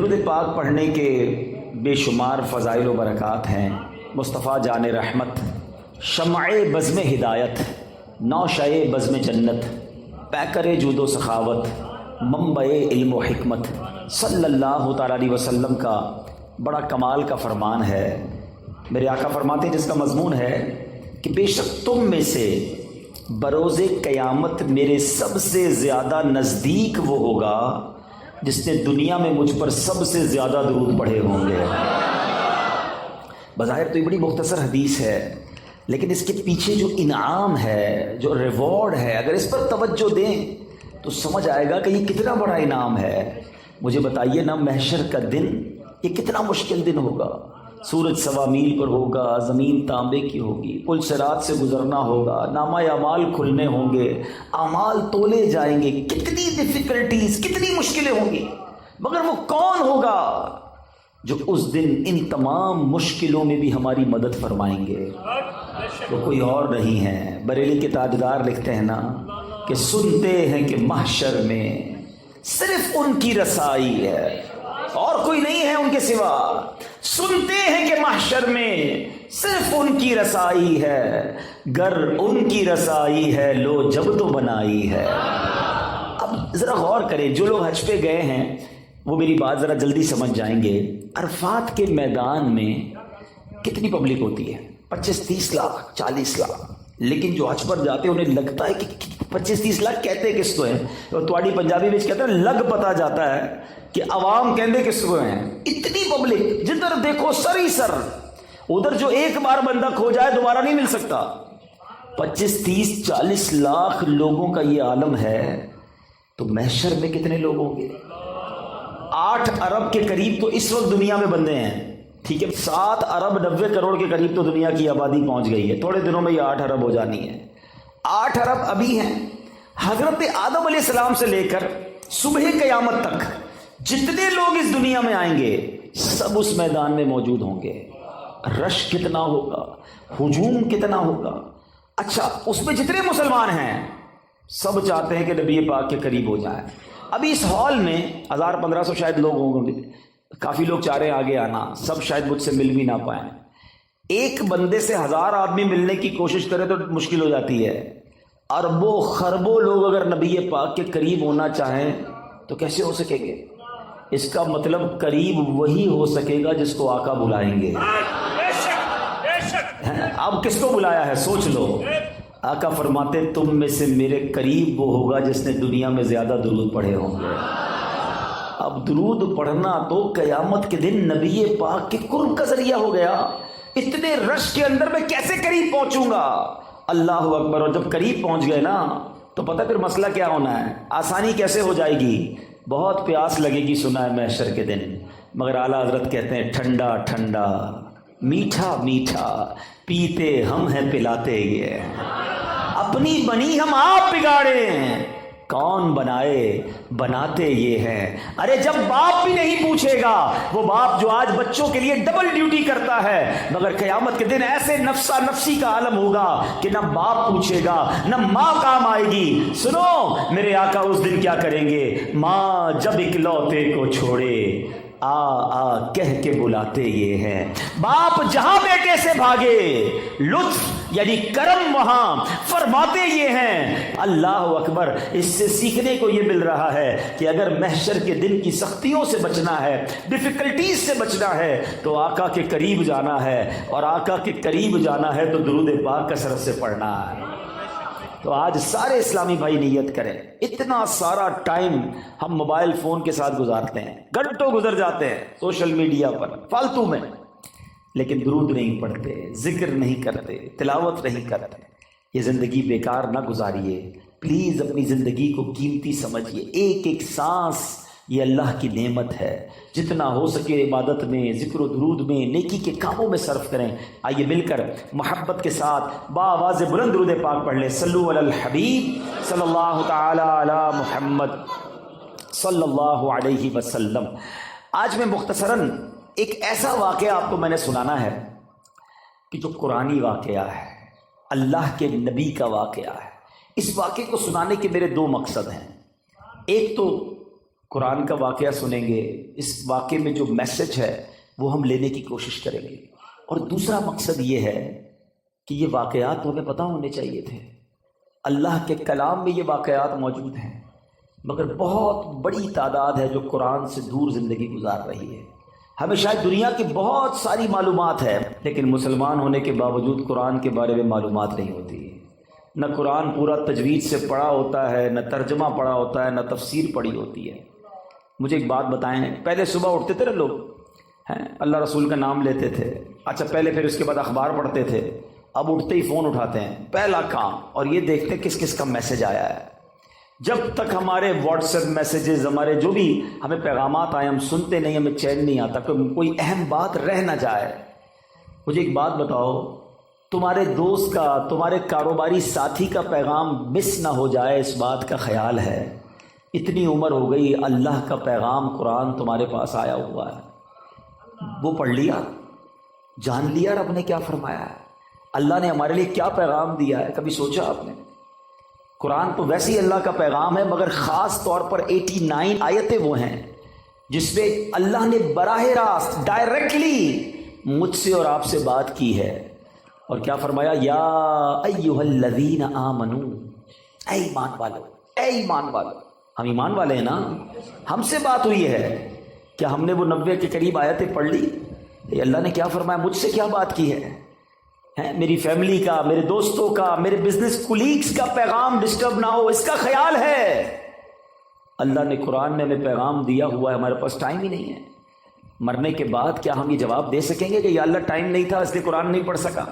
درود پاک پڑھنے کے بے شمار فضائل و برکات ہیں۔ مصطفیٰ جان رحمت، شمع بزم ہدایت، نوشہ بزم جنت، پیکر جود و سخاوت، منبع علم و حکمت، صلی اللہ تعالیٰ علیہ وسلم کا بڑا کمال کا فرمان ہے۔ میرے آقا فرماتے ہیں جس کا مضمون ہے کہ بے شک تم میں سے بروز قیامت میرے سب سے زیادہ نزدیک وہ ہوگا جس نے دنیا میں مجھ پر سب سے زیادہ درود پڑھے ہوں گے۔ بظاہر تو یہ بڑی مختصر حدیث ہے، لیکن اس کے پیچھے جو انعام ہے، جو ریوارڈ ہے، اگر اس پر توجہ دیں تو سمجھ آئے گا کہ یہ کتنا بڑا انعام ہے۔ مجھے بتائیے نا، محشر کا دن یہ کتنا مشکل دن ہوگا۔ سورج 1.25 میل پر ہوگا، زمین تانبے کی ہوگی، پل صراط سے گزرنا ہوگا، نامہ اعمال کھلنے ہوں گے، اعمال تولے جائیں گے، کتنی ڈیفیکلٹیز، کتنی مشکلیں ہوں گی، مگر وہ کون ہوگا جو اس دن ان تمام مشکلوں میں بھی ہماری مدد فرمائیں گے؟ وہ کوئی اور نہیں ہے۔ بریلی کے تاجدار لکھتے ہیں نا کہ سنتے ہیں کہ محشر میں صرف ان کی رسائی ہے، اور کوئی نہیں ہے ان کے سوا۔ سنتے ہیں کہ محشر میں صرف ان کی رسائی ہے، گر ان کی رسائی ہے لو جب تو بنائی ہے۔ اب ذرا غور کریں، جو لوگ حج پہ گئے ہیں وہ میری بات ذرا جلدی سمجھ جائیں گے۔ عرفات کے میدان میں کتنی پبلک ہوتی ہے؟ 25-30 لاکھ، 40 لاکھ۔ لیکن جو حج پر جاتے ہیں انہیں لگتا ہے کہ 25-30 لاکھ کہتے کس کو ہیں، اور تواڑی پنجابی میں کہتے ہیں لگ پتا جاتا ہے کہ عوام کہندے کس کو ہیں۔ اتنی پبلک، جدھر دیکھو سر ہی سر، ادھر جو ایک بار بندہ کھو جائے دوبارہ نہیں مل سکتا۔ 25-30-40 لاکھ لوگوں کا یہ عالم ہے، تو محشر میں کتنے لوگ ہوں گے؟ 8 ارب کے قریب تو اس وقت دنیا میں بندے ہیں، ٹھیک ہے، 7 ارب 90 کروڑ کے قریب تو دنیا کی آبادی پہنچ گئی ہے، تھوڑے دنوں میں یہ 8 ارب ہو جانی ہے۔ 8 ارب ابھی ہیں۔ حضرت آدم علیہ السلام سے لے کر صبح قیامت تک جتنے لوگ اس دنیا میں آئیں گے سب اس میدان میں موجود ہوں گے۔ رش کتنا ہوگا، ہجوم کتنا ہوگا۔ اچھا، اس میں جتنے مسلمان ہیں سب چاہتے ہیں کہ نبی پاک کے قریب ہو جائیں۔ ابھی اس ہال میں 1000-1500 شاید لوگ ہوں گے، کافی لوگ چاہ رہے ہیں آگے آنا، سب شاید مجھ سے مل بھی نہ پائیں۔ ایک بندے سے 1000 آدمی ملنے کی کوشش کرے تو مشکل ہو جاتی ہے۔ اربوں خربوں لوگ اگر نبی پاک کے قریب ہونا چاہیں تو کیسے ہو سکے گے؟ اس کا مطلب قریب وہی ہو سکے گا جس کو آقا بلائیں گے۔ اب کس کو بلایا ہے سوچ لو۔ آقا فرماتے تم میں سے میرے قریب وہ ہوگا جس نے دنیا میں زیادہ درود پڑھے ہوں گے۔ اب درود پڑھنا تو قیامت کے دن نبی پاک کے قرب کا ذریعہ ہو گیا۔ اتنے رش کے اندر میں کیسے قریب پہنچوں گا؟ اللہ اکبر۔ اور جب قریب پہنچ گئے نا تو پتہ پھر مسئلہ کیا ہونا ہے، آسانی کیسے ہو جائے گی۔ بہت پیاس لگے گی، سنا ہے محشر کے دن، مگر اعلیٰ حضرت کہتے ہیں ٹھنڈا ٹھنڈا میٹھا میٹھا پیتے ہم ہیں پلاتے یہ، اپنی بنی ہم آپ بگاڑیں، کون بنائے بناتے یہ ہیں۔ ارے جب باپ بھی نہیں پوچھے گا، وہ باپ جو آج بچوں کے لیے ڈبل ڈیوٹی کرتا ہے، مگر قیامت کے دن ایسے نفسا نفسی کا عالم ہوگا کہ نہ باپ پوچھے گا نہ ماں کام آئے گی۔ سنو میرے آقا اس دن کیا کریں گے، ماں جب اکلوتے کو چھوڑے آ آ کہہ کے بلاتے یہ ہیں۔ باپ جہاں بیٹے سے بھاگے لطف یعنی کرم وہاں فرماتے یہ ہیں۔ اللہ اکبر۔ اس سے سیکھنے کو یہ مل رہا ہے کہ اگر محشر کے دن کی سختیوں سے بچنا ہے، ڈیفیکلٹیز سے بچنا ہے، تو آقا کے قریب جانا ہے، اور آقا کے قریب جانا ہے تو درود پاک کثرت سے پڑھنا ہے۔ تو آج سارے اسلامی بھائی نیت کریں۔ اتنا سارا ٹائم ہم موبائل فون کے ساتھ گزارتے ہیں، گھنٹوں گزر جاتے ہیں سوشل میڈیا پر فالتو میں، لیکن درود نہیں پڑھتے، ذکر نہیں کرتے، تلاوت نہیں کرتے۔ یہ زندگی بیکار نہ گزاریے، پلیز اپنی زندگی کو قیمتی سمجھیے۔ ایک ایک سانس یہ اللہ کی نعمت ہے۔ جتنا ہو سکے عبادت میں، ذکر و درود میں، نیکی کے کاموں میں صرف کریں۔ آئیے مل کر محبت کے ساتھ بآواز بلند درود پاک پڑھ لیں۔ صلو علی الحبیب صلی اللہ تعالی علی محمد صلی اللہ علیہ وسلم۔ آج میں مختصراً ایک ایسا واقعہ آپ کو میں نے سنانا ہے کہ جو قرآنی واقعہ ہے، اللہ کے نبی کا واقعہ ہے۔ اس واقعے کو سنانے کے میرے 2 مقصد ہیں۔ ایک تو قرآن کا واقعہ سنیں گے، اس واقعے میں جو میسج ہے وہ ہم لینے کی کوشش کریں گے۔ اور دوسرا مقصد یہ ہے کہ یہ واقعات تو ہمیں پتہ ہونے چاہیے تھے، اللہ کے کلام میں یہ واقعات موجود ہیں، مگر بہت بڑی تعداد ہے جو قرآن سے دور زندگی گزار رہی ہے۔ ہمیں شاید دنیا کی بہت ساری معلومات ہے، لیکن مسلمان ہونے کے باوجود قرآن کے بارے میں معلومات نہیں ہوتی، نہ قرآن پورا تجوید سے پڑھا ہوتا ہے، نہ ترجمہ پڑھا ہوتا ہے، نہ تفسیر پڑھی ہوتی ہے۔ مجھے ایک بات بتائیں، پہلے صبح اٹھتے تھے نا لوگ، اللہ رسول کا نام لیتے تھے، اچھا پہلے پھر اس کے بعد اخبار پڑھتے تھے، اب اٹھتے ہی فون اٹھاتے ہیں، پہلا کام، اور یہ دیکھتے ہیں کس کس کا میسج آیا ہے۔ جب تک ہمارے واٹس ایپ میسیجز، ہمارے جو بھی ہمیں پیغامات آئے، ہم سنتے نہیں، ہمیں چین نہیں آتا کہ کوئی اہم بات رہ نہ جائے۔ مجھے ایک بات بتاؤ، تمہارے دوست کا، تمہارے کاروباری ساتھی کا پیغام مس نہ ہو جائے، اس بات کا خیال ہے؟ اتنی عمر ہو گئی، اللہ کا پیغام قرآن تمہارے پاس آیا ہوا ہے، وہ پڑھ لیا، جان لیا رب نے کیا فرمایا ہے، اللہ نے ہمارے لیے کیا پیغام دیا ہے؟ کبھی سوچا آپ نے؟ قرآن تو ویسے ہی اللہ کا پیغام ہے، مگر خاص طور پر 89 آیتیں وہ ہیں جس میں اللہ نے براہ راست ڈائریکٹلی مجھ سے اور آپ سے بات کی ہے، اور کیا فرمایا؟ یا ایھا الذین آمنو، اے ایمان والو، اے ایمان والو۔ ہم ایمان والے ہیں نا، ہم سے بات ہوئی ہے، کیا ہم نے وہ 90 کے قریب آیتیں پڑھ لی؟ اللہ نے کیا فرمایا، مجھ سے کیا بات کی ہے؟ میری فیملی کا، میرے دوستوں کا، میرے بزنس کولیگز کا پیغام ڈسٹرب نہ ہو، اس کا خیال ہے۔ اللہ نے قرآن میں ہمیں پیغام دیا ہوا ہے، ہمارے پاس ٹائم ہی نہیں ہے۔ مرنے کے بعد کیا ہم یہ جواب دے سکیں گے کہ یا اللہ ٹائم نہیں تھا اس لیے قرآن نہیں پڑھ سکا؟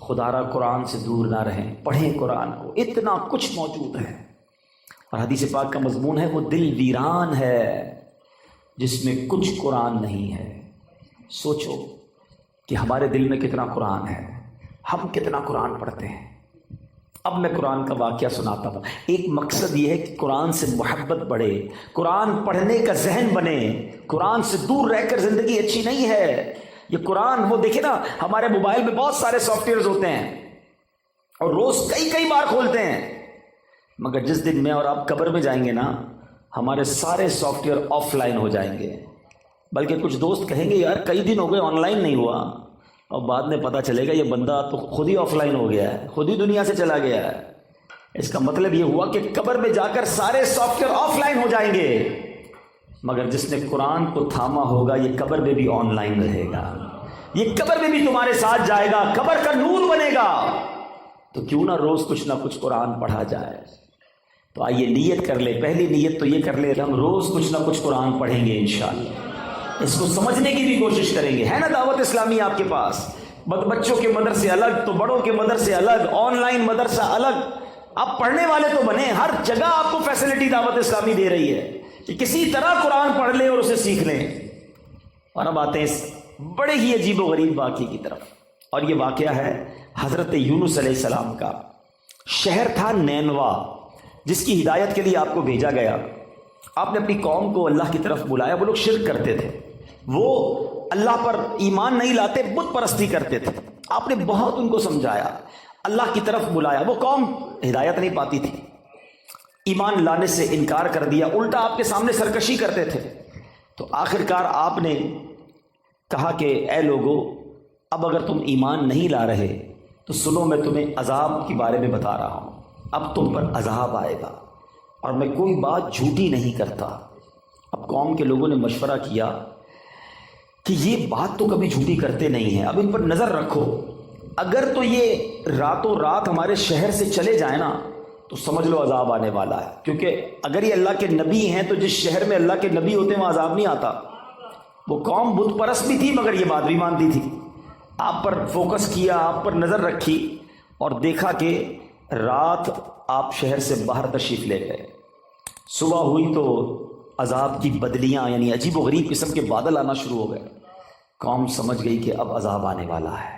خدا را قرآن سے دور نہ رہیں، پڑھیں قرآن کو، اتنا کچھ موجود ہے۔ اور حدیث پاک کا مضمون ہے وہ دل ویران ہے جس میں کچھ قرآن نہیں ہے۔ سوچو کہ ہمارے دل میں کتنا قرآن ہے، ہم کتنا قرآن پڑھتے ہیں۔ اب میں قرآن کا واقعہ سناتا ہوں۔ ایک مقصد یہ ہے کہ قرآن سے محبت بڑھے، قرآن پڑھنے کا ذہن بنے۔ قرآن سے دور رہ کر زندگی اچھی نہیں ہے۔ یہ قرآن، وہ دیکھیں نا، ہمارے موبائل میں بہت سارے سافٹ ویئرز ہوتے ہیں اور روز کئی بار کھولتے ہیں، مگر جس دن میں اور آپ قبر میں جائیں گے نا، ہمارے سارے سافٹ ویئر آف لائن ہو جائیں گے۔ بلکہ کچھ دوست کہیں گے یار کئی دن ہو گئے آن لائن نہیں ہوا، اور بعد میں پتہ چلے گا یہ بندہ تو خود ہی آف لائن ہو گیا ہے، خود ہی دنیا سے چلا گیا ہے۔ اس کا مطلب یہ ہوا کہ قبر میں جا کر سارے سافٹ ویئر آف لائن ہو جائیں گے، مگر جس نے قرآن کو تھاما ہوگا یہ قبر میں بھی آن لائن رہے گا، یہ قبر میں بھی تمہارے ساتھ جائے گا، قبر کا نور بنے گا۔ تو کیوں نہ روز کچھ نہ کچھ قرآن پڑھا جائے۔ تو آئیے نیت کر لیں، پہلی نیت تو یہ کر لیں کہ ہم روز کچھ نہ کچھ قرآن پڑھیں گے انشاءاللہ، اس کو سمجھنے کی بھی کوشش کریں گے۔ ہے نا دعوت اسلامی آپ کے پاس، بچوں کے مدرسے الگ تو بڑوں کے مدرسے الگ، آن لائن مدرسہ الگ، آپ پڑھنے والے تو بنے، ہر جگہ آپ کو فیسلٹی دعوت اسلامی دے رہی ہے کہ کسی طرح قرآن پڑھ لیں اور اسے سیکھ لیں۔ اور اب آتے ہیں اس بڑے ہی عجیب و غریب واقعے کی طرف، اور یہ واقعہ ہے حضرت یونس علیہ السلام کا۔ شہر تھا نینوا جس کی ہدایت کے لیے آپ کو بھیجا گیا۔ آپ نے اپنی قوم کو اللہ کی طرف بلایا، وہ لوگ شرک کرتے تھے، وہ اللہ پر ایمان نہیں لاتے، بت پرستی کرتے تھے۔ آپ نے بہت ان کو سمجھایا، اللہ کی طرف بلایا، وہ قوم ہدایت نہیں پاتی تھی، ایمان لانے سے انکار کر دیا، الٹا آپ کے سامنے سرکشی کرتے تھے۔ تو آخرکار آپ نے کہا کہ اے لوگو، اب اگر تم ایمان نہیں لا رہے تو سنو، میں تمہیں عذاب کے بارے میں بتا رہا ہوں، اب تم پر عذاب آئے گا، اور میں کوئی بات جھوٹی نہیں کرتا۔ اب قوم کے لوگوں نے مشورہ کیا کہ یہ بات تو کبھی جھوٹی کرتے نہیں ہیں، اب ان پر نظر رکھو، اگر تو یہ راتوں رات ہمارے شہر سے چلے جائیں نا تو سمجھ لو عذاب آنے والا ہے، کیونکہ اگر یہ اللہ کے نبی ہیں تو جس شہر میں اللہ کے نبی ہوتے ہیں وہاں عذاب نہیں آتا۔ وہ قوم بت پرست بھی تھی مگر یہ بات بھی مانتی تھی۔ آپ پر فوکس کیا، آپ پر نظر رکھی، اور دیکھا کہ رات آپ شہر سے باہر تشریف لے گئے، صبح ہوئی تو عذاب کی بدلیاں، یعنی عجیب و غریب قسم کے بادل آنا شروع ہو گئے۔ قوم سمجھ گئی کہ اب عذاب آنے والا ہے،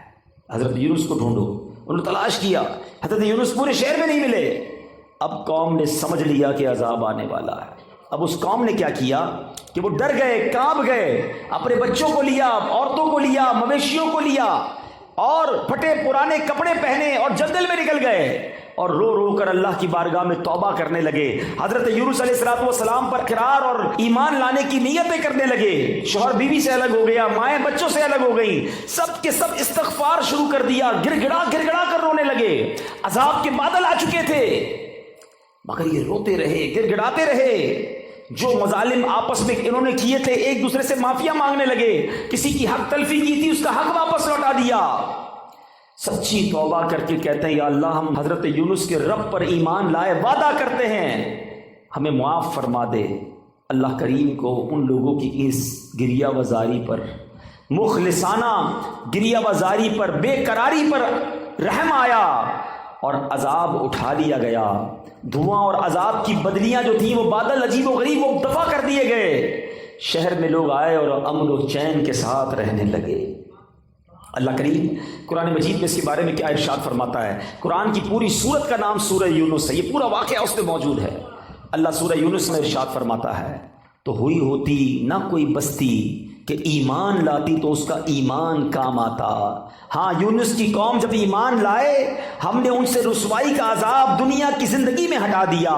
حضرت یونس کو ڈھونڈو۔ انہوں نے تلاش کیا، حضرت یونس پورے شہر میں نہیں ملے۔ اب قوم نے سمجھ لیا کہ عذاب آنے والا ہے۔ اب اس قوم نے کیا کیا کہ وہ ڈر گئے، کانپ گئے، اپنے بچوں کو لیا، عورتوں کو لیا، مویشیوں کو لیا، اور پھٹے پرانے کپڑے پہنے اور جنگل میں نکل گئے اور رو رو کر اللہ کی بارگاہ میں توبہ کرنے لگے. حضرت یونس علیہ السلام پر اقرار اور ایمان لانے کی نیتیں کرنے لگے. شوہر بیوی سے الگ ہو گیا, مائیں بچوں سے الگ ہو گئی, سب کے سب استغفار شروع کر دیا, گر گڑا کر رونے لگے. عذاب کے بادل آ چکے تھے مگر یہ روتے رہے, گر گڑاتے رہے. جو مظالم آپس میں انہوں نے کیے تھے, ایک دوسرے سے معافیا مانگنے لگے. کسی کی حق تلفی کی تھی, اس کا حق واپس لوٹا دیا. سچی توبہ کر کے کہتے ہیں یا اللہ ہم حضرت یونس کے رب پر ایمان لائے, وعدہ کرتے ہیں ہمیں معاف فرما دے. اللہ کریم کو ان لوگوں کی اس گریہ وزاری پر, مخلصانہ گریہ وزاری پر, بے قراری پر رحم آیا اور عذاب اٹھا لیا گیا. دھواں اور عذاب کی بدلیاں جو تھیں, وہ بادل عجیب و غریب وہ دفع کر دیے گئے. شہر میں لوگ آئے اور امن و چین کے ساتھ رہنے لگے. اللہ کریم قرآن مجید میں اس کے بارے میں کیا ارشاد فرماتا ہے. قرآن کی پوری سورت کا نام سورہ یونس ہے, یہ پورا واقعہ اس میں موجود ہے. اللہ سورہ یونس میں ارشاد فرماتا ہے تو ہوئی ہوتی نہ کوئی بستی کہ ایمان لاتی تو اس کا ایمان کام آتا. ہاں یونس کی قوم جب ایمان لائے ہم نے ان سے رسوائی کا عذاب دنیا کی زندگی میں ہٹا دیا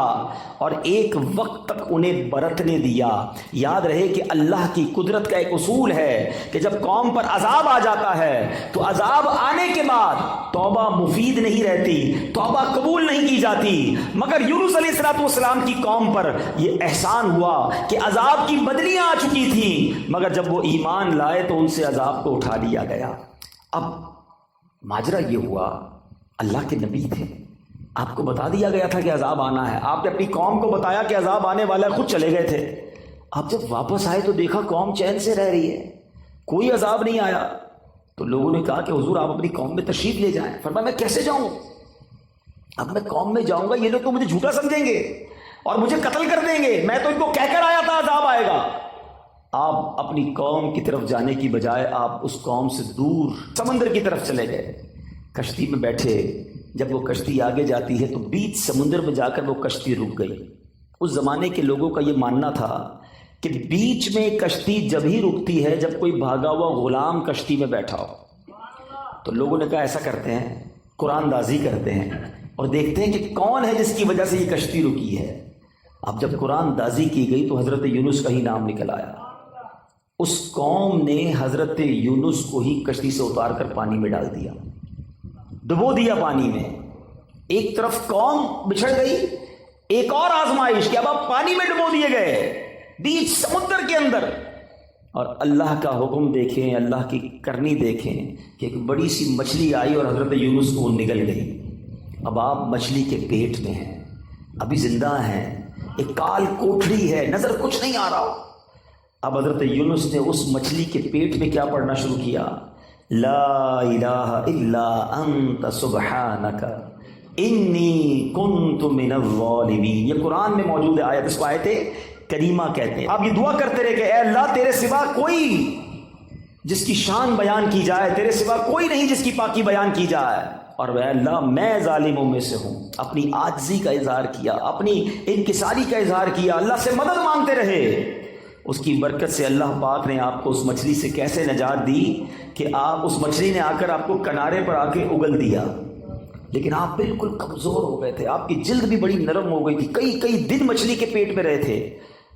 اور ایک وقت تک انہیں برتنے دیا. یاد رہے کہ اللہ کی قدرت کا ایک اصول ہے کہ جب قوم پر عذاب آ جاتا ہے تو عذاب آنے کے بعد توبہ مفید نہیں رہتی, توبہ قبول نہیں کی جاتی. مگر یونس علیہ السلام کی قوم پر یہ احسان ہوا کہ عذاب کی بدلیاں آ چکی تھیں, مگر جب وہ ایمان لائے تو ان سے عذاب کو اٹھا لیا گیا. اب ماجرا یہ ہوا, اللہ کے نبی تھے, آپ کو بتا دیا گیا تھا کہ عذاب آنا ہے. آپ نے اپنی قوم کو بتایا کہ عذاب آنے والا ہے, خود چلے گئے تھے. اب جب واپس آئے تو دیکھا قوم چین سے رہ رہی ہے, کوئی عذاب نہیں آیا. تو لوگوں نے کہا کہ حضور آپ اپنی قوم میں تشریف لے جائیں. فرمایا میں کیسے جاؤں, اب میں قوم میں جاؤں گا یہ لوگ تو مجھے جھوٹا سمجھیں گے اور مجھے قتل کر دیں گے. میں تو ان کو کہہ کر آیا تھا عذاب آئے گا. آپ اپنی قوم کی طرف جانے کی بجائے آپ اس قوم سے دور سمندر کی طرف چلے گئے. کشتی میں بیٹھے, جب وہ کشتی آگے جاتی ہے تو بیچ سمندر میں جا کر وہ کشتی رک گئی. اس زمانے کے لوگوں کا یہ ماننا تھا کہ بیچ میں کشتی جب ہی رکتی ہے جب کوئی بھاگا ہوا غلام کشتی میں بیٹھا ہو. تو لوگوں نے کہا ایسا کرتے ہیں, قرآن دازی کرتے ہیں اور دیکھتے ہیں کہ کون ہے جس کی وجہ سے یہ کشتی رکی ہے. اب جب قرآن دازی کی گئی تو حضرت یونس کا ہی نام نکل آیا. اس قوم نے حضرت یونس کو ہی کشتی سے اتار کر پانی میں ڈال دیا, ڈبو دیا پانی میں. ایک طرف قوم بچھڑ گئی, ایک اور آزمائش کہ اب آپ پانی میں ڈبو دیے گئے بیچ سمندر کے اندر. اور اللہ کا حکم دیکھیں, اللہ کی کرنی دیکھیں کہ ایک بڑی سی مچھلی آئی اور حضرت یونس کو نگل گئی. اب آپ مچھلی کے پیٹ میں ہیں, ابھی زندہ ہیں, ایک کال کوٹھڑی ہے, نظر کچھ نہیں آ رہا. اب حضرت یونس نے اس مچھلی کے پیٹ میں کیا پڑھنا شروع کیا, لا الہ الا انت سبحانک انی کنت من الظالمین. یہ قرآن میں موجود ہے آیت, اس کو آیت کریمہ کہتے ہیں. آپ یہ دعا کرتے رہے کہ اے اللہ تیرے سوا کوئی جس کی شان بیان کی جائے, تیرے سوا کوئی نہیں جس کی پاکی بیان کی جائے. اور اے اللہ میں ظالموں میں سے ہوں. اپنی عاجزی کا اظہار کیا, اپنی انکساری کا اظہار کیا, اللہ سے مدد مانگتے رہے. اس کی برکت سے اللہ پاک نے آپ کو اس مچھلی سے کیسے نجات دی کہ آپ اس مچھلی نے آ کر آپ کو کنارے پر آ کے اگل دیا. لیکن آپ بالکل کمزور ہو گئے تھے, آپ کی جلد بھی بڑی نرم ہو گئی تھی, کئی دن مچھلی کے پیٹ میں رہے تھے.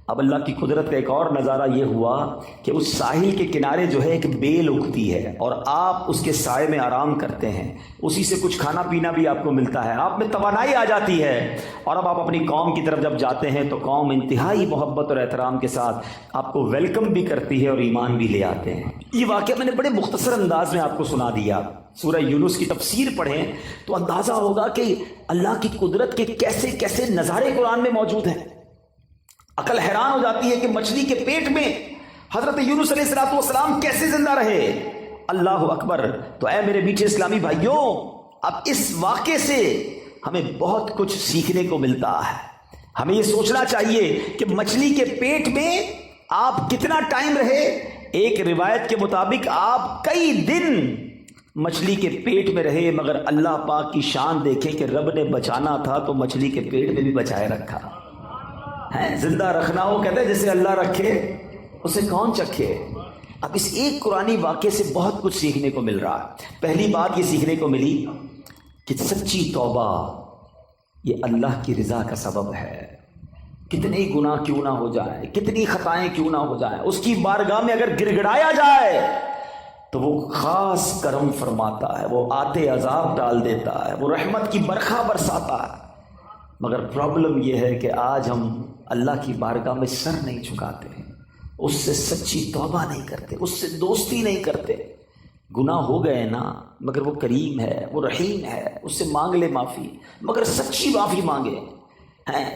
اب اللہ کی قدرت کا ایک اور نظارہ یہ ہوا کہ اس ساحل کے کنارے جو ہے ایک بیل اگتی ہے اور آپ اس کے سائے میں آرام کرتے ہیں, اسی سے کچھ کھانا پینا بھی آپ کو ملتا ہے, آپ میں توانائی آ جاتی ہے. اور اب آپ اپنی قوم کی طرف جب جاتے ہیں تو قوم انتہائی محبت اور احترام کے ساتھ آپ کو ویلکم بھی کرتی ہے اور ایمان بھی لے آتے ہیں. یہ واقعہ میں نے بڑے مختصر انداز میں آپ کو سنا دیا. سورہ یونس کی تفسیر پڑھیں تو اندازہ ہوگا کہ اللہ کی قدرت کے کیسے کیسے نظارے قرآن میں موجود ہیں. عقل حیران ہو جاتی ہے کہ مچھلی کے پیٹ میں حضرت یونس علیہ السلام کیسے زندہ رہے. اللہ اکبر. تو اے میرے میٹھے اسلامی بھائیوں, اب اس واقعے سے ہمیں بہت کچھ سیکھنے کو ملتا ہے. ہمیں یہ سوچنا چاہیے کہ مچھلی کے پیٹ میں آپ کتنا ٹائم رہے. ایک روایت کے مطابق آپ کئی دن مچھلی کے پیٹ میں رہے, مگر اللہ پاک کی شان دیکھیں کہ رب نے بچانا تھا تو مچھلی کے پیٹ میں بھی بچائے رکھا ہے. زندہ رکھنا ہو کہتے ہیں جسے اللہ رکھے اسے کون چکھے. اب اس ایک قرآنی واقعے سے بہت کچھ سیکھنے کو مل رہا ہے. پہلی بات یہ سیکھنے کو ملی کہ سچی توبہ یہ اللہ کی رضا کا سبب ہے. کتنے گناہ کیوں نہ ہو جائیں، کتنی خطائیں کیوں نہ ہو جائیں، اس کی بارگاہ میں اگر گر گڑایا جائے تو وہ خاص کرم فرماتا ہے، وہ آتے عذاب ڈال دیتا ہے، وہ رحمت کی برکھا برساتا ہے. مگر پرابلم یہ ہے کہ آج ہم اللہ کی بارگاہ میں سر نہیں جھکاتے، اس سے سچی توبہ نہیں کرتے، اس سے دوستی نہیں کرتے. گناہ ہو گئے نا، مگر وہ کریم ہے، وہ رحیم ہے، اس سے مانگ لے معافی، مگر سچی معافی مانگے.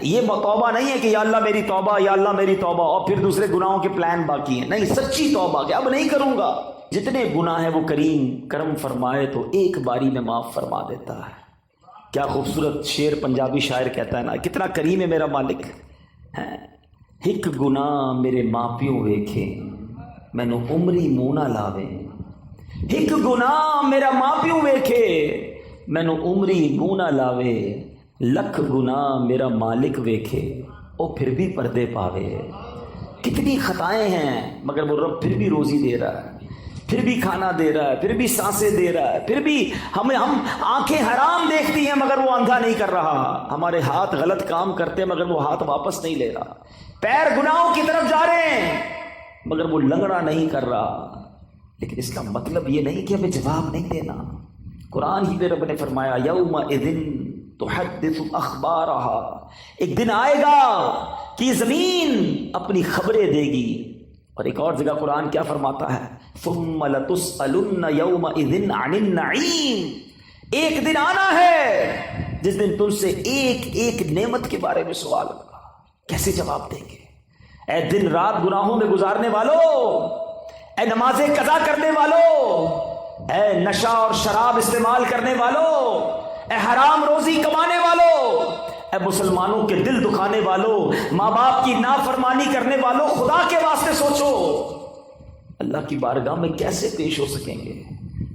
یہ توبہ نہیں ہے کہ یا اللہ میری توبہ، یا اللہ میری توبہ، اور پھر دوسرے گناہوں کے پلان باقی ہیں. نہیں، سچی توبہ کہ اب نہیں کروں گا. جتنے گناہ ہیں وہ کریم کرم فرمائے تو ایک باری میں معاف فرما دیتا ہے. کیا خوبصورت شعر پنجابی شاعر کہتا ہے نا، کتنا کریم ہے میرا مالک. ایک گناہ میرے ماپیوں ویکھے مینوں عمری منہ نہ لاوے. ایک گناہ میرا ماپیوں ویکھے مینوں عمری منہ نہ لاوے. لکھ گناہ میرا مالک ویکھے او پھر بھی پردے پاوے. کتنی خطائیں ہیں مگر وہ رب پھر بھی روزی دے رہا ہے، پھر بھی کھانا دے رہا ہے، پھر بھی سانسیں دے رہا ہے، پھر بھی ہم آنکھیں حرام دیکھتی ہیں مگر وہ اندھا نہیں کر رہا. ہمارے ہاتھ غلط کام کرتے ہیں مگر وہ ہاتھ واپس نہیں لے رہا. پیر گناہوں کی طرف جا رہے ہیں مگر وہ لنگڑا نہیں کر رہا. لیکن اس کا مطلب یہ نہیں کہ ہمیں جواب نہیں دینا. قرآن ہی میں رب نے فرمایا یومئذ تحدث اخبارہا، ایک دن آئے گا کہ یہ زمین اپنی خبریں دے گی. اور ایک اور جگہ قرآن کیا فرماتا ہے، ثم لتسألن یومئذ عن النعیم. ایک دن آنا ہے جس دن تم سے ایک ایک نعمت کے بارے میں سوال ہوگا. کیسے جواب دیں گے؟ اے دن رات گناہوں میں گزارنے والوں، اے نمازیں قضا کرنے والوں، اے نشہ اور شراب استعمال کرنے والوں، اے حرام روزی کمانے والوں، اے مسلمانوں کے دل دکھانے والوں، ماں باپ کی نافرمانی کرنے والوں، خدا کے واسطے سوچو اللہ کی بارگاہ میں کیسے پیش ہو سکیں گے.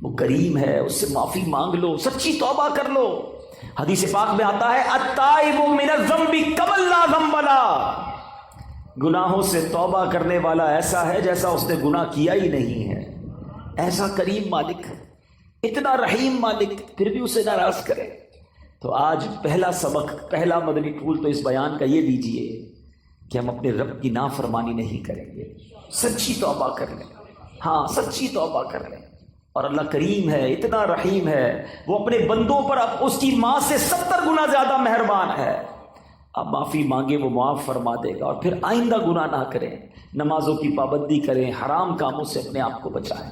وہ کریم ہے، اس سے معافی مانگ لو، سچی توبہ کر لو. حدیث پاک میں آتا ہے التائب من الذنب کمن لا ذنب لہ. گناہوں سے توبہ کرنے والا ایسا ہے جیسا اس نے گناہ کیا ہی نہیں ہے. ایسا کریم مالک، اتنا رحیم مالک، پھر بھی اسے ناراض کرے. تو آج پہلا سبق، پہلا مدنی پھول تو اس بیان کا یہ دیجئے کہ ہم اپنے رب کی نافرمانی نہیں کریں گے، سچی توبہ کر لیں. ہاں، سچی توبہ کر لیں. اور اللہ کریم ہے، اتنا رحیم ہے، وہ اپنے بندوں پر اب اس کی ماں سے 70 گنا زیادہ مہربان ہے. اب معافی مانگے وہ معاف فرما دے گا. اور پھر آئندہ گناہ نہ کریں، نمازوں کی پابندی کریں، حرام کاموں سے اپنے آپ کو بچائیں.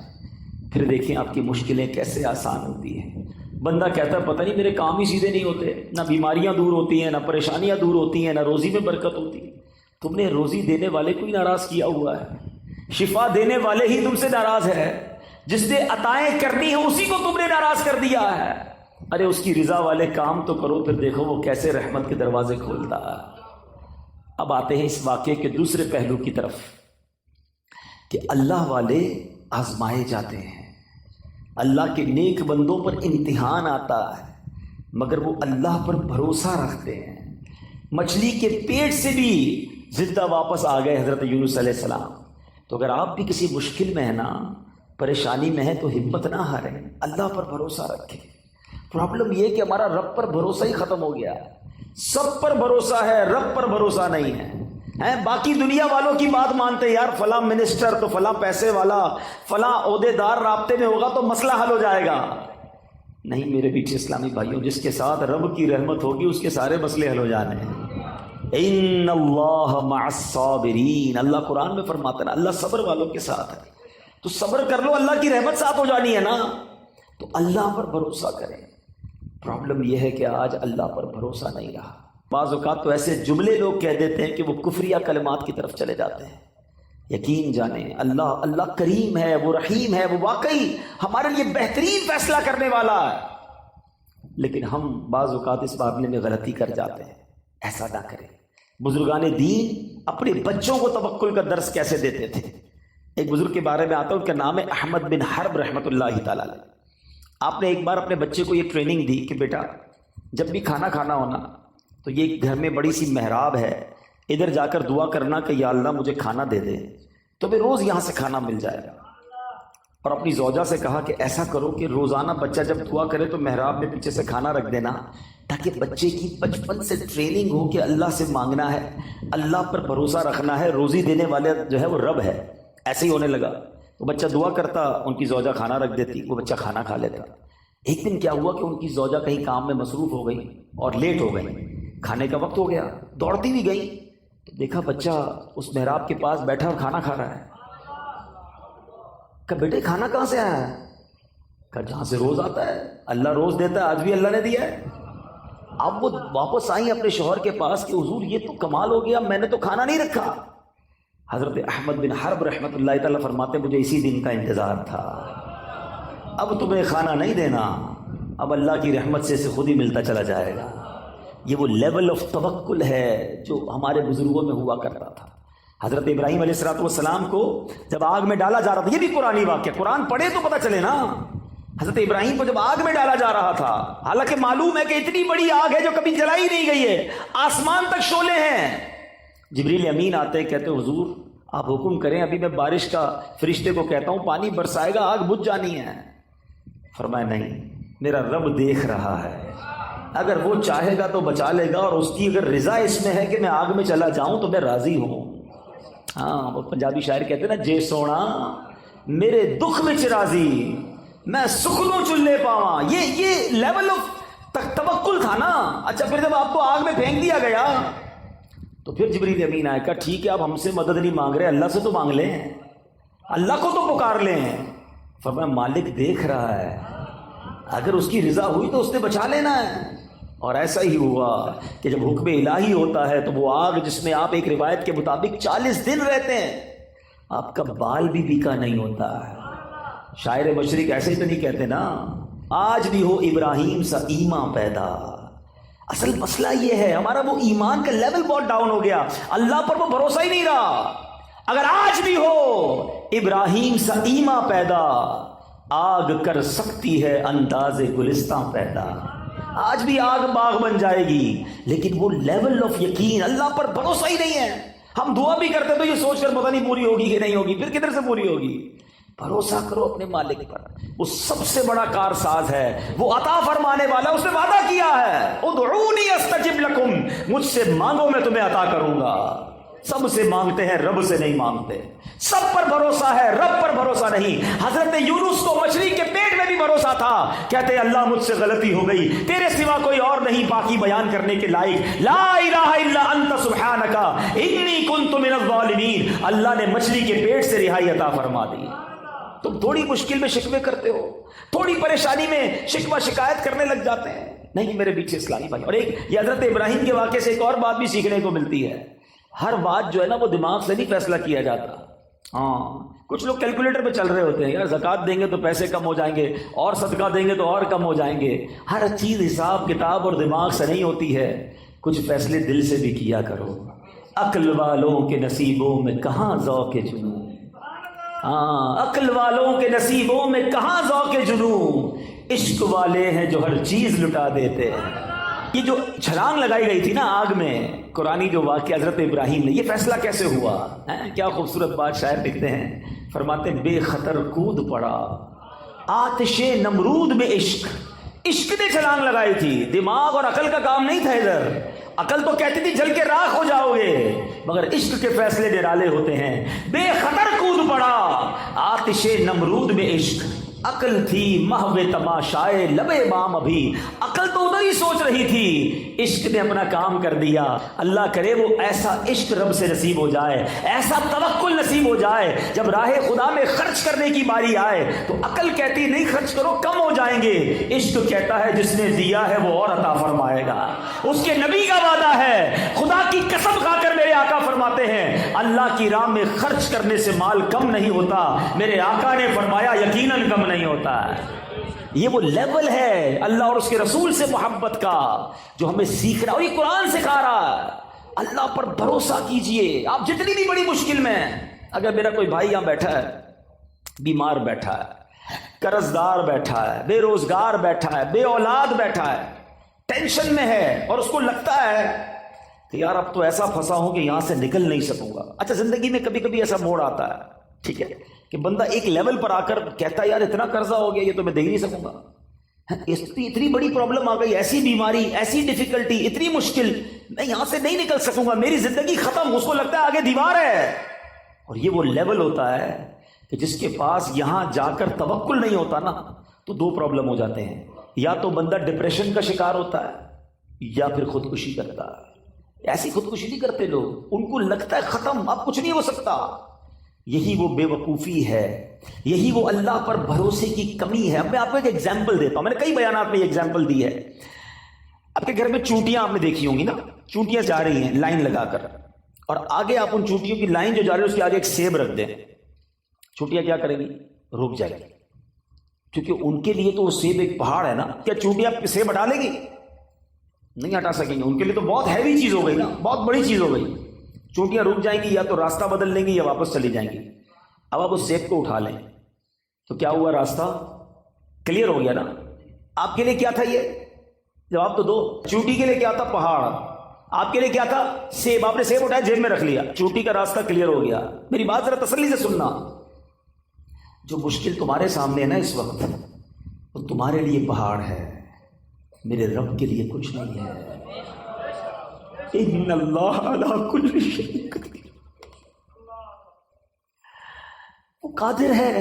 پھر دیکھیں آپ کی مشکلیں کیسے آسان ہوتی ہیں. بندہ کہتا ہے پتہ نہیں میرے کام ہی سیدھے نہیں ہوتے، نہ بیماریاں دور ہوتی ہیں، نہ پریشانیاں دور ہوتی ہیں، نہ روزی میں برکت ہوتی ہے. تم نے روزی دینے والے کو ہی ناراض کیا ہوا ہے، شفا دینے والے ہی تم سے ناراض ہے، جس نے عطائیں کرنی ہیں اسی کو تم نے ناراض کر دیا ہے. ارے اس کی رضا والے کام تو کرو، پھر دیکھو وہ کیسے رحمت کے دروازے کھولتا ہے. اب آتے ہیں اس واقعے کے دوسرے پہلو کی طرف کہ اللہ والے آزمائے جاتے ہیں. اللہ کے نیک بندوں پر امتحان آتا ہے مگر وہ اللہ پر بھروسہ رکھتے ہیں. مچھلی کے پیٹ سے بھی زندہ واپس آ گئے حضرت یونس علیہ السلام. تو اگر آپ بھی کسی مشکل میں ہیں نا، پریشانی میں ہے، تو ہمت نہ ہاریں، اللہ پر بھروسہ رکھیں. پرابلم یہ کہ ہمارا رب پر بھروسہ ہی ختم ہو گیا ہے. سب پر بھروسہ ہے، رب پر بھروسہ نہیں ہے. باقی دنیا والوں کی بات مانتے، یار فلاں منسٹر تو فلاں پیسے والا، فلاں عہدے دار رابطے میں ہوگا تو مسئلہ حل ہو جائے گا. نہیں میرے بیچ اسلامی بھائیوں، جس کے ساتھ رب کی رحمت ہوگی اس کے سارے مسئلے حل ہو جانے ہیں. ان اللہ مع الصابرین، اللہ قرآن میں فرماتا ہے اللہ صبر والوں کے ساتھ ہے. تو صبر کر لو، اللہ کی رحمت ساتھ ہو جانی ہے نا. تو اللہ پر بھروسہ کریں. پرابلم یہ ہے کہ آج اللہ پر بھروسہ نہیں رہا. بعض اوقات تو ایسے جملے لوگ کہہ دیتے ہیں کہ وہ کفریہ کلمات کی طرف چلے جاتے ہیں. یقین جانیں اللہ کریم ہے، وہ رحیم ہے، وہ واقعی ہمارے لیے بہترین فیصلہ کرنے والا ہے. لیکن ہم بعض اوقات اس معاملے میں غلطی کر جاتے ہیں. ایسا نہ کریں. بزرگان دین اپنے بچوں کو توکل کا درس کیسے دیتے تھے. ایک بزرگ کے بارے میں آتا ہے، ان کا نام ہے احمد بن حرب رحمۃ اللہ تعالیٰ علیہ. آپ نے ایک بار اپنے بچے کو یہ ٹریننگ دی کہ بیٹا جب بھی کھانا کھانا ہونا تو یہ گھر میں بڑی سی محراب ہے، ادھر جا کر دعا کرنا کہ یا اللہ مجھے کھانا دے دے، تو پھر روز یہاں سے کھانا مل جائے گا. اور اپنی زوجہ سے کہا کہ ایسا کرو کہ روزانہ بچہ جب دعا کرے تو محراب میں پیچھے سے کھانا رکھ دینا، تاکہ بچے کی بچپن سے ٹریننگ ہو کہ اللہ سے مانگنا ہے، اللہ پر بھروسہ رکھنا ہے، روزی دینے والے جو ہے وہ رب ہے۔ ایسے ہی ہونے لگا، وہ بچہ دعا کرتا، ان کی زوجہ کھانا رکھ دیتی، وہ بچہ کھانا کھا لیتا۔ ایک دن کیا ہوا کہ ان کی زوجہ کہیں کام میں مصروف ہو گئی اور لیٹ ہو گئی، کھانے کا وقت ہو گیا، دوڑتی بھی گئی تو دیکھا بچہ اس محراب کے پاس بیٹھا اور کھانا کھا رہا ہے۔ کہ بیٹے کھانا کہاں سے آیا ہے؟ کہ جہاں سے روز آتا ہے، اللہ روز دیتا ہے، آج بھی اللہ نے دیا ہے۔ اب وہ واپس آئی اپنے شوہر کے پاس کہ حضور یہ تو کمال ہو گیا، میں نے تو کھانا نہیں رکھا۔ حضرت احمد بن حرب رحمۃ اللہ تعالیٰ فرماتے مجھے اسی دن کا انتظار تھا، اب تمہیں کھانا نہیں دینا، اب اللہ کی رحمت سے اسے خود ہی ملتا چلا جائے گا۔ یہ وہ لیول آف توکل ہے جو ہمارے بزرگوں میں ہوا کرتا تھا۔ حضرت ابراہیم علیہ السلام کو جب آگ میں ڈالا جا رہا تھا، یہ بھی قرآنی واقعہ، قرآن پڑھے تو پتہ چلے نا، حضرت ابراہیم کو جب آگ میں ڈالا جا رہا تھا، حالانکہ معلوم ہے کہ اتنی بڑی آگ ہے جو کبھی جلائی نہیں گئی ہے، آسمان تک شعلے ہیں، جبریل امین آتے کہتے حضور آپ حکم کریں، ابھی میں بارش کا فرشتے کو کہتا ہوں پانی برسائے گا، آگ بجھ جانی ہے۔ فرمایا نہیں، میرا رب دیکھ رہا ہے، اگر وہ چاہے گا تو بچا لے گا، اور اس کی اگر رضا اس میں ہے کہ میں آگ میں چلا جاؤں تو میں راضی ہوں۔ ہاں وہ پنجابی شاعر کہتے ہیں نا، جے سونا میرے دکھ وچ راضی، میں سکھنوں چلے پاواں۔ یہ لیول آف توکل تھا نا۔ اچھا پھر جب آپ کو آگ میں پھینک دیا گیا تو پھر جبریل امین آئے، کہا ٹھیک ہے اب ہم سے مدد نہیں مانگ رہے، اللہ سے تو مانگ لیں، اللہ کو تو پکار لیں۔ فرمایا مالک دیکھ رہا ہے، اگر اس کی رضا ہوئی تو اس نے بچا لینا ہے۔ اور ایسا ہی ہوا کہ جب حکم الہی ہوتا ہے تو وہ آگ جس میں آپ ایک روایت کے مطابق 40 دن رہتے ہیں، آپ کا بال بھی بیکا نہیں ہوتا ہے۔ شاعر مشرق ایسے ہی تو نہیں کہتے نا، آج بھی ہو ابراہیم سا ایمان پیدا۔ اصل مسئلہ یہ ہے ہمارا وہ ایمان کا لیول بہت ڈاؤن ہو گیا، اللہ پر وہ بھروسہ ہی نہیں رہا۔ اگر آج بھی ہو ابراہیم سا ایمان پیدا، آگ کر سکتی ہے انداز گلستان پیدا۔ آج بھی آگ باغ بن جائے گی، لیکن وہ لیول آف یقین، اللہ پر بھروسہ ہی نہیں ہے۔ ہم دعا بھی کرتے تو یہ سوچ کر پتہ نہیں پوری ہوگی کہ نہیں ہوگی، پھر کدھر سے پوری ہوگی؟ بھروسہ کرو اپنے مالک پر، وہ سب سے بڑا کارساز ہے، وہ عطا فرمانے والا، اس نے وعدہ کیا ہے ادعونی استجب لکم، مجھ سے مانگو میں تمہیں عطا کروں گا۔ سب سے مانگتے ہیں، رب سے نہیں مانگتے۔ سب پر بھروسہ ہے، رب پر بھروسہ نہیں۔ حضرت یونس کو مچھلی کے پیٹ میں بھی بھروسہ تھا، کہتے اللہ مجھ سے غلطی ہو گئی، تیرے سوا کوئی اور نہیں باقی بیان کرنے کے لائق، لا الہ الا انت سبحانک انی کنت من الظالمین۔ اللہ نے مچھلی کے پیٹ سے رہائی عطا فرما دی۔ تم تھوڑی مشکل میں شکوے کرتے ہو، تھوڑی پریشانی میں شکوہ شکایت کرنے لگ جاتے ہیں۔ نہیں میرے پیچھے اسلامی بھائی، اور ایک یہ حضرت ابراہیم کے واقعے سے ایک اور بات بھی سیکھنے کو ملتی ہے، ہر بات جو ہے نا وہ دماغ سے نہیں فیصلہ کیا جاتا۔ ہاں کچھ لوگ کیلکولیٹر پہ چل رہے ہوتے ہیں، یار زکوٰۃ دیں گے تو پیسے کم ہو جائیں گے، اور صدقہ دیں گے تو اور کم ہو جائیں گے۔ ہر چیز حساب کتاب اور دماغ سے نہیں ہوتی ہے، کچھ فیصلے دل سے بھی کیا کرو۔ عقل والوں کے نصیبوں میں کہاں ذوق جنوں، ہاں عقل والوں کے نصیبوں میں کہاں ذوق جنوں، عشق والے ہیں جو ہر چیز لٹا دیتے ہیں۔ یہ جو چھلانگ لگائی گئی تھی نا آگ میں، قرآنی جو واقعہ حضرت ابراہیم نے، یہ فیصلہ کیسے ہوا؟ کیا خوبصورت بات شاعر لکھتے ہیں، فرماتے بے خطر کود پڑا آتش نمرود میں عشق، عشق نے چھلانگ لگائی تھی، دماغ اور عقل کا کام نہیں تھا ادھر۔ عقل تو کہتی تھی جل کے راکھ ہو جاؤ گے، مگر عشق کے فیصلے نرالے ہوتے ہیں۔ بے خطر کود پڑا آتش نمرود میں عشق، عقل تھی محو تماشائے لبے بام، ابھی عقل تو ادھر ہی سوچ رہی تھی، عشق نے اپنا کام کر دیا۔ اللہ کرے وہ ایسا عشق رب سے نصیب ہو جائے، ایسا توکل نصیب ہو جائے، جب راہ خدا میں خرچ کرنے کی باری آئے تو عقل کہتی نہیں خرچ کرو کم ہو جائیں گے، عشق کہتا ہے جس نے دیا ہے وہ اور عطا فرمائے گا۔ اس کے نبی کا وعدہ ہے، خدا کی قسم کھا کر میرے آقا فرماتے ہیں اللہ کی راہ میں خرچ کرنے سے مال کم نہیں ہوتا، میرے آقا نے فرمایا یقیناً کم نہیں ہوتا ہے۔ یہ وہ لیول ہے اللہ اور اس کے رسول سے محبت کا جو ہمیں سیکھ رہا ہے، اور یہ قرآن سکھا رہا ہے۔ اللہ پر بھروسہ کیجئے، آپ جتنی بھی بڑی مشکل میں ہیں۔ اگر میرا کوئی بھائی یہاں بیٹھا ہے، بیمار بیٹھا ہے، قرض دار بیٹھا ہے، بے روزگار بیٹھا ہے، بے اولاد بیٹھا ہے، ٹینشن میں ہے، اور اس کو لگتا ہے کہ یار اب تو ایسا پھنسا ہوں کہ یہاں سے نکل نہیں سکوں گا۔ اچھا زندگی میں کبھی کبھی ایسا موڑ آتا ہے، ٹھیک ہے، کہ بندہ ایک لیول پر آ کر کہتا ہے یار اتنا قرضہ ہو گیا یہ تو میں دے ہی نہیں سکوں گا، اتنی بڑی پرابلم آ گئی، ایسی بیماری، ایسی ڈیفیکلٹی، اتنی مشکل، میں یہاں سے نہیں نکل سکوں گا، میری زندگی ختم، اس کو لگتا ہے آگے دیوار ہے۔ اور یہ وہ لیول ہوتا ہے کہ جس کے پاس یہاں جا کر توکل نہیں ہوتا نا تو دو پرابلم ہو جاتے ہیں، یا تو بندہ ڈپریشن کا شکار ہوتا ہے یا پھر خودکشی کرتا ہے۔ ایسی خودکشی نہیں کرتے لوگ، ان کو لگتا ہے ختم، اب کچھ نہیں ہو سکتا۔ یہی وہ بے وقوفی ہے، یہی وہ اللہ پر بھروسے کی کمی ہے۔ اب میں آپ کو ایک ایگزامپل دیتا ہوں، میں نے کئی بیانات میں یہ ایگزامپل دی ہے۔ آپ کے گھر میں چونٹیاں آپ نے دیکھی ہوں گی نا، چونٹیاں جا رہی ہیں لائن لگا کر، اور آگے آپ ان چونٹیوں کی لائن جو جا رہی ہے اس کے آگے ایک سیب رکھ دیں، چونٹیاں کیا کریں گی؟ رک جائیں گی، کیونکہ ان کے لیے تو وہ سیب ایک پہاڑ ہے نا۔ کیا چونٹیاں سیب ہٹا لیں گی؟ نہیں ہٹا سکیں گے، ان کے لیے تو بہت ہیوی چیز ہو گئی نا، بہت بڑی چیز ہو گئی۔ چونٹیاں رک جائیں گی، یا تو راستہ بدل لیں گی یا واپس چلی جائیں گی۔ اب آپ اس سیب کو اٹھا لیں تو کیا ہوا؟ راستہ کلیئر ہو گیا نا۔ آپ کے لیے کیا تھا یہ؟ جواب تو دو۔ چونٹی کے لیے کیا تھا؟ پہاڑ۔ آپ کے لیے کیا تھا؟ سیب۔ آپ نے سیب اٹھایا، جیب میں رکھ لیا، چونٹی کا راستہ کلیئر ہو گیا۔ میری بات ذرا تسلی سے سننا، جو مشکل تمہارے سامنے ہے نا اس وقت، وہ تمہارے لیے پہاڑ ہے، میرے رب کے لیے کچھ نہیں ہے۔ ان اللہ علی کل شیء قدیر، وہ قادر ہے،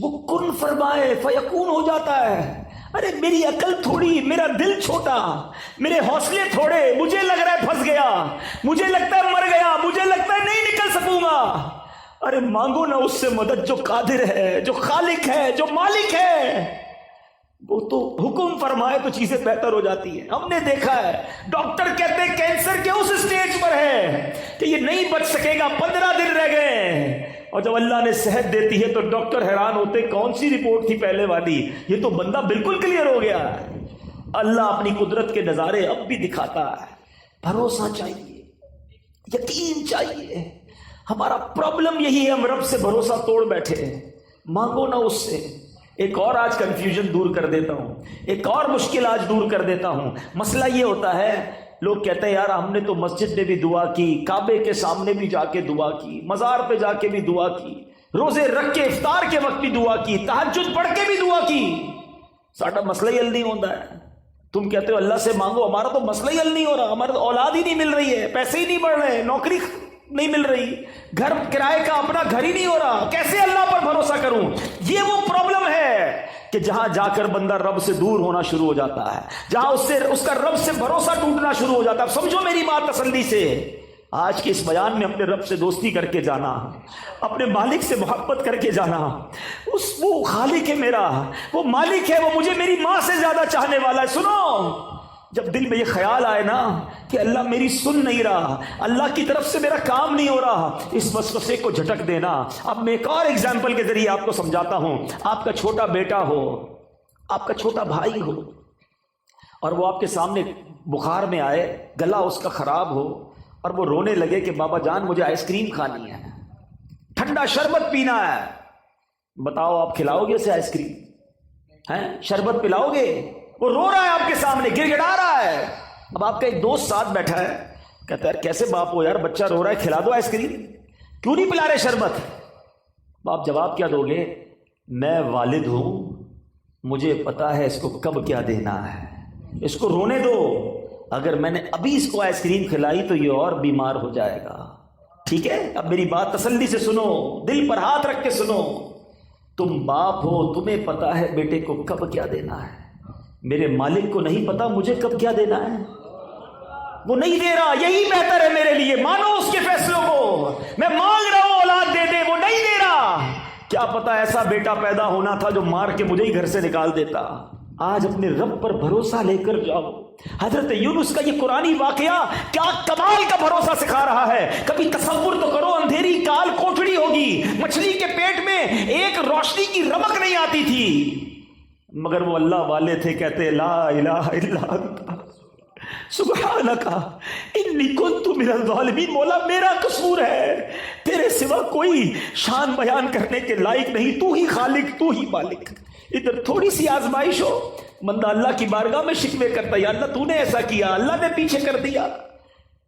وہ کن فرمائے فیکون ہو جاتا ہے۔ ارے میری عقل تھوڑی، میرا دل چھوٹا، میرے حوصلے تھوڑے، مجھے لگ رہا ہے پھنس گیا، مجھے لگتا ہے مر گیا، مجھے لگتا ہے نہیں نکل سکوں گا۔ ارے مانگو نا اس سے مدد جو قادر ہے، جو خالق ہے، جو مالک ہے۔ وہ تو حکم فرمائے تو چیزیں بہتر ہو جاتی ہیں۔ ہم نے دیکھا ہے ڈاکٹر کہتے ہیں کینسر کے اس سٹیج پر ہے کہ یہ نہیں بچ سکے گا، 15 دن رہ گئے، اور جب اللہ نے صحت دیتی ہے تو ڈاکٹر حیران ہوتے کون سی رپورٹ تھی پہلے والی، یہ تو بندہ بالکل کلیئر ہو گیا۔ اللہ اپنی قدرت کے نظارے اب بھی دکھاتا ہے۔ بھروسہ چاہیے، یقین چاہیے۔ ہمارا پرابلم یہی ہے، ہم رب سے بھروسہ توڑ بیٹھے ہیں۔ مانگو نا اس سے۔ ایک اور آج کنفیوژن دور کر دیتا ہوں، ایک اور مشکل آج دور کر دیتا ہوں۔ مسئلہ یہ ہوتا ہے، لوگ کہتے ہیں یار ہم نے تو مسجد میں بھی دعا کی، کعبے کے سامنے بھی جا کے دعا کی، مزار پہ جا کے بھی دعا کی، روزے رکھ کے افطار کے وقت بھی دعا کی، تہجد پڑھ کے بھی دعا کی، ساڈا مسئلہ ہی حل نہیں ہوتا ہے۔ تم کہتے ہو اللہ سے مانگو، ہمارا تو مسئلہ ہی حل نہیں ہو رہا، ہمارا تو اولاد ہی نہیں مل رہی ہے، پیسے ہی نہیں بڑھ رہے، نوکری نہیں مل رہی، گھر کرائے کا اپنا گھر ہی نہیں ہو رہا، کیسے اللہ پر بھروسہ کروں؟ یہ وہ پرابلم ہے کہ جہاں جا کر بندہ رب سے دور ہونا شروع ہو جاتا ہے، جہاں اس کا رب سے بھروسہ ٹوٹنا شروع ہو جاتا ہے۔ سمجھو میری بات تسلی سے، آج کے اس بیان میں اپنے رب سے دوستی کر کے جانا، اپنے مالک سے محبت کر کے جانا۔ وہ خالق ہے میرا، وہ مالک ہے، وہ مجھے میری ماں سے زیادہ چاہنے والا ہے۔ سنو، جب دل میں یہ خیال آئے نا کہ اللہ میری سن نہیں رہا، اللہ کی طرف سے میرا کام نہیں ہو رہا، اس وسوسے کو جھٹک دینا۔ اب میں ایک اور ایگزامپل کے ذریعے آپ کو سمجھاتا ہوں۔ آپ کا چھوٹا بیٹا ہو، آپ کا چھوٹا بھائی ہو، اور وہ آپ کے سامنے بخار میں آئے، گلا اس کا خراب ہو، اور وہ رونے لگے کہ بابا جان مجھے آئس کریم کھانی ہے، ٹھنڈا شربت پینا ہے۔ بتاؤ آپ کھلاؤ گے اسے آئس کریم؟ شربت پلاؤ گے؟ وہ رو رہا ہے آپ کے سامنے، گر گڑا رہا ہے۔ اب آپ کا ایک دوست ساتھ بیٹھا ہے، کہتا ہے کیسے باپ ہو یار، بچہ رو رہا ہے، کھلا دو آئس کریم، کیوں نہیں پلا رہے شربت؟ آپ جواب کیا دو گے؟ میں والد ہوں، مجھے پتا ہے اس کو کب کیا دینا ہے، اس کو رونے دو، اگر میں نے ابھی اس کو آئس کریم کھلائی تو یہ اور بیمار ہو جائے گا۔ ٹھیک ہے؟ اب میری بات تسلی سے سنو، دل پر ہاتھ رکھ کے سنو۔ تم باپ ہو، تمہیں پتا ہے بیٹے کو کب کیا دینا ہے، میرے مالک کو نہیں پتا مجھے کب کیا دینا ہے، وہ نہیں دے رہا، یہی بہتر ہے میرے لیے، مانو اس کے فیصلوں کو۔ میں مانگ رہا ہوں اولاد دے دے، وہ نہیں دے رہا، کیا پتا ایسا بیٹا پیدا ہونا تھا جو مار کے مجھے ہی گھر سے نکال دیتا۔ آج اپنے رب پر بھروسہ لے کر جاؤ۔ حضرت یونس کا یہ قرآنی واقعہ کیا کمال کا بھروسہ سکھا رہا ہے۔ کبھی تصور تو کرو، اندھیری کال کوٹڑی ہوگی، مچھلی کے پیٹ میں ایک روشنی کی رمق نہیں آتی تھی، مگر وہ اللہ والے تھے، کہتے لا الہ الا انت سبحانک انی کنت من الظالمین۔ مولا میرا قصور ہے، تیرے سوا کوئی شان بیان کرنے کے لائق نہیں، تو ہی خالق، تو ہی مالک۔ ادھر تھوڑی سی آزمائش ہو، بندہ اللہ کی بارگاہ میں شکوے کرتا ہے، یا اللہ تو نے ایسا کیا، اللہ نے پیچھے کر دیا۔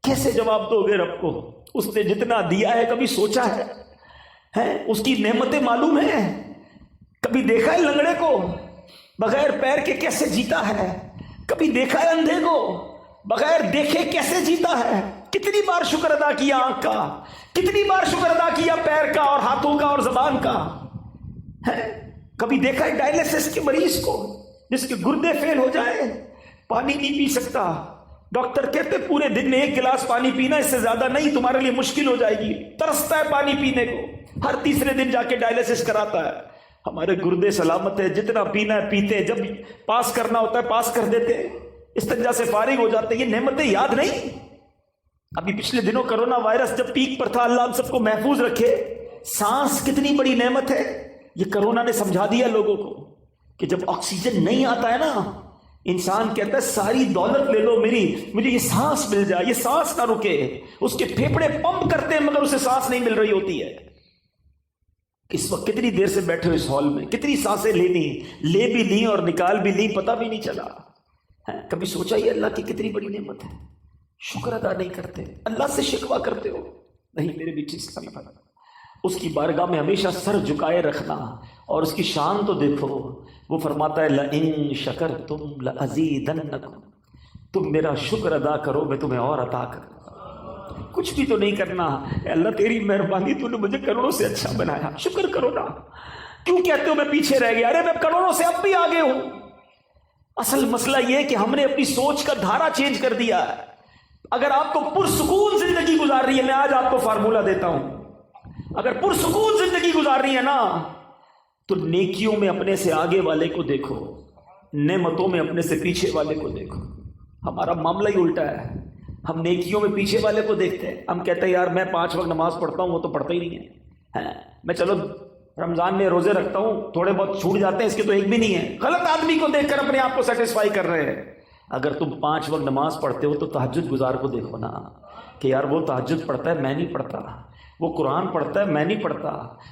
کیسے جواب دو گے رب کو؟ اس نے جتنا دیا ہے کبھی سوچا ہے؟ ہیں؟ اس کی نعمتیں معلوم ہیں؟ کبھی دیکھا ہے لنگڑے کو بغیر پیر کے کیسے جیتا ہے؟ کبھی دیکھا ہے اندھے کو بغیر دیکھے کیسے جیتا ہے؟ کتنی بار شکر ادا کیا آنکھ کا، کتنی بار شکر ادا کیا پیر کا اور ہاتھوں کا اور زبان کا ہے؟ کبھی دیکھا ہے ڈائلیسس کے مریض کو جس کے گردے فیل ہو جائے، پانی نہیں پی سکتا، ڈاکٹر کہتے پورے دن میں 1 گلاس پانی پینا، اس سے زیادہ نہیں، تمہارے لیے مشکل ہو جائے گی، ترستا ہے پانی پینے کو، ہر تیسرے دن جا کے ڈائلیسس کراتا ہے۔ ہمارے گردے سلامت ہے، جتنا پینا ہے پیتے، جب پاس کرنا ہوتا ہے پاس کر دیتے، استنجا سے فارغ ہو جاتے۔ یہ نعمتیں یاد نہیں؟ ابھی پچھلے دنوں کرونا وائرس جب پیک پر تھا، اللہ ہم سب کو محفوظ رکھے، سانس کتنی بڑی نعمت ہے، یہ کرونا نے سمجھا دیا لوگوں کو کہ جب آکسیجن نہیں آتا ہے نا، انسان کہتا ہے ساری دولت لے لو میری، مجھے یہ سانس مل جائے، یہ سانس نہ رکے۔ اس کے پھیپھڑے پمپ کرتے ہیں مگر اسے سانس نہیں مل رہی ہوتی ہے۔ اس وقت کتنی دیر سے بیٹھے ہو اس ہال میں، کتنی سانسیں لینی، لے بھی لی اور نکال بھی لی، پتہ بھی نہیں چلا۔ کبھی سوچا یہ اللہ کی کتنی بڑی نعمت ہے؟ شکر ادا نہیں کرتے، اللہ سے شکوہ کرتے ہو؟ نہیں میرے بیٹے اسلامی بھائی، اس کی بارگاہ میں ہمیشہ سر جھکائے رکھنا، اور اس کی شان تو دیکھو، وہ فرماتا ہے لَإِن شَكَرْتُمْ لَأَزِيدَنَّكُمْ، تم میرا شکر ادا کرو میں تمہیں اور عطا کروں۔ کچھ بھی تو نہیں کرنا، اے اللہ تیری مہربانی، تو نے مجھے کروڑوں سے اچھا بنایا، شکر کرو نا۔ کیوں کہتے ہو میں پیچھے رہ گیا؟ ارے میں کروڑوں سے اب بھی آگے ہوں۔ اصل مسئلہ یہ کہ ہم نے اپنی سوچ کا دھارا چینج کر دیا ہے۔ اگر آپ کو پرسکون زندگی گزار رہی ہے، میں آج آپ کو فارمولہ دیتا ہوں، اگر پرسکون زندگی گزار رہی ہے نا، تو نیکیوں میں اپنے سے آگے والے کو دیکھو، نعمتوں میں اپنے سے پیچھے والے کو دیکھو۔ ہمارا معاملہ ہی الٹا ہے، ہم نیکیوں میں پیچھے والے کو دیکھتے ہیں، ہم کہتے ہیں یار میں 5 وقت نماز پڑھتا ہوں، وہ تو پڑھتا ہی نہیں ہے، میں چلو رمضان میں روزے رکھتا ہوں، تھوڑے بہت چھوٹ جاتے ہیں، اس کے تو ایک بھی نہیں ہے۔ غلط آدمی کو دیکھ کر اپنے آپ کو سیٹسفائی کر رہے ہیں۔ اگر تم 5 وقت نماز پڑھتے ہو تو تہجد گزار کو دیکھو نا، کہ یار وہ تہجد پڑھتا ہے میں نہیں پڑھتا، وہ قرآن پڑھتا ہے میں نہیں پڑھتا،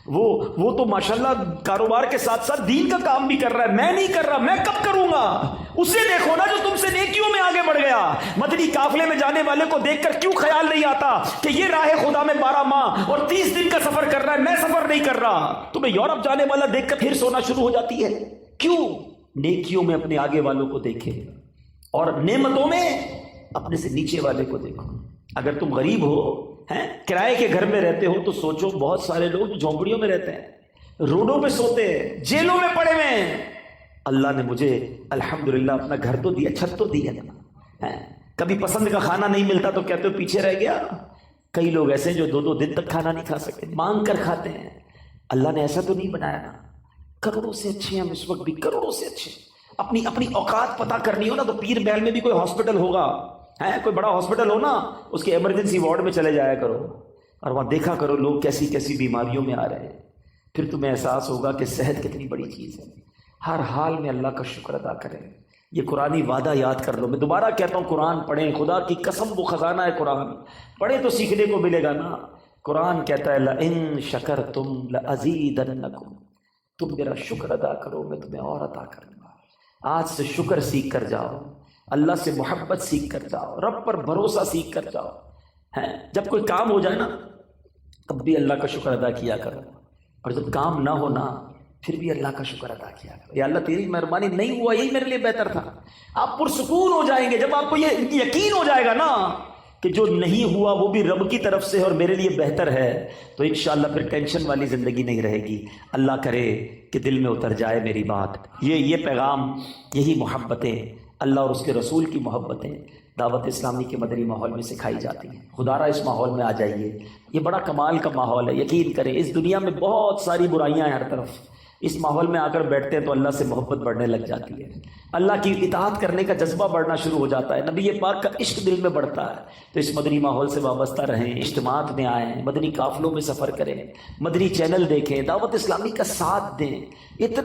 وہ تو ماشاءاللہ کاروبار کے ساتھ ساتھ دین کا کام بھی کر رہا ہے، میں نہیں کر رہا، میں کب کروں گا؟ اسے دیکھو نا جو تم سے نیکیوں میں آگے بڑھ گیا۔ مدنی قافلے میں جانے والے کو دیکھ کر کیوں خیال نہیں آتا کہ یہ راہ خدا میں 12 ماہ اور 30 دن کا سفر کر رہا ہے، میں سفر نہیں کر رہا؟ تمہیں یورپ جانے والا دیکھ کر پھر سونا شروع ہو جاتی ہے، کیوں؟ نیکیوں میں اپنے آگے والوں کو دیکھے اور نعمتوں میں اپنے سے نیچے والے کو دیکھو۔ اگر تم غریب ہو، کرائے کے گھر میں رہتے ہو، تو سوچو بہت سارے لوگ جھونپڑیوں میں رہتے ہیں، روڈوں پہ سوتے ہیں، جیلوں میں پڑے ہوئے ہیں۔ اللہ نے مجھے الحمدللہ اپنا گھر تو دیا، چھت تو دی ہے، کبھی پسند کا کھانا نہیں ملتا تو کہتے ہو پیچھے رہ گیا۔ کئی لوگ ایسے ہیں جو 2 دن تک کھانا نہیں کھا سکتے، مانگ کر کھاتے ہیں۔ اللہ نے ایسا تو نہیں بنایا نا، کروڑوں سے اچھے ہیں ہم اس وقت بھی، کروڑوں سے اچھے۔ اپنی اوقات پتہ کرنی ہو نا تو پیر محل میں بھی کوئی ہاسپٹل ہوگا، کوئی بڑا ہاسپٹل ہو نا، اس کے ایمرجنسی وارڈ میں چلے جایا کرو اور وہاں دیکھا کرو لوگ کیسی کیسی بیماریوں میں آ رہے ہیں، پھر تمہیں احساس ہوگا کہ صحت کتنی بڑی چیز ہے۔ ہر حال میں اللہ کا شکر ادا کریں۔ یہ قرآنی وعدہ یاد کر لو، میں دوبارہ کہتا ہوں قرآن پڑھیں، خدا کی قسم وہ خزانہ ہے قرآن، پڑھیں تو سیکھنے کو ملے گا نا۔ قرآن کہتا ہے لَإِن شَكَرْتُمْ لَأَزِيدَنَّكُمْ، تم میرا شکر ادا کرو میں تمہیں اور عطا کروں گا۔ آج سے شکر سیکھ کر جاؤ، اللہ سے محبت سیکھ کر جاؤ، رب پر بھروسہ سیکھ کر جاؤ۔ جب کوئی کام ہو جائے نا تب بھی اللہ کا شکر ادا کیا کرو، اور جب کام نہ ہونا پھر بھی اللہ کا شکر ادا کیا کرو۔ یا اللہ تیری مہربانی، نہیں ہوا یہی میرے لیے بہتر تھا۔ آپ پرسکون ہو جائیں گے جب آپ کو یہ یقین ہو جائے گا نا کہ جو نہیں ہوا وہ بھی رب کی طرف سے اور میرے لیے بہتر ہے، تو انشاءاللہ پھر ٹینشن والی زندگی نہیں رہے گی۔ اللہ کرے کہ دل میں اتر جائے میری بات۔ یہ پیغام، یہی محبتیں، اللہ اور اس کے رسول کی محبتیں دعوت اسلامی کے مدنی ماحول میں سکھائی جاتی ہیں۔ خدارہ اس ماحول میں آ جائیے، یہ بڑا کمال کا ماحول ہے۔ یقین کریں اس دنیا میں بہت ساری برائیاں ہیں ہر طرف، اس ماحول میں آ کر بیٹھتے ہیں تو اللہ سے محبت بڑھنے لگ جاتی ہے، اللہ کی اطاعت کرنے کا جذبہ بڑھنا شروع ہو جاتا ہے، نبی پاک کا عشق دل میں بڑھتا ہے۔ تو اس مدنی ماحول سے وابستہ رہیں، اجتماعات میں آئیں، مدنی قافلوں میں سفر کریں، مدنی چینل دیکھیں، دعوت اسلامی کا ساتھ دیں۔ اتنا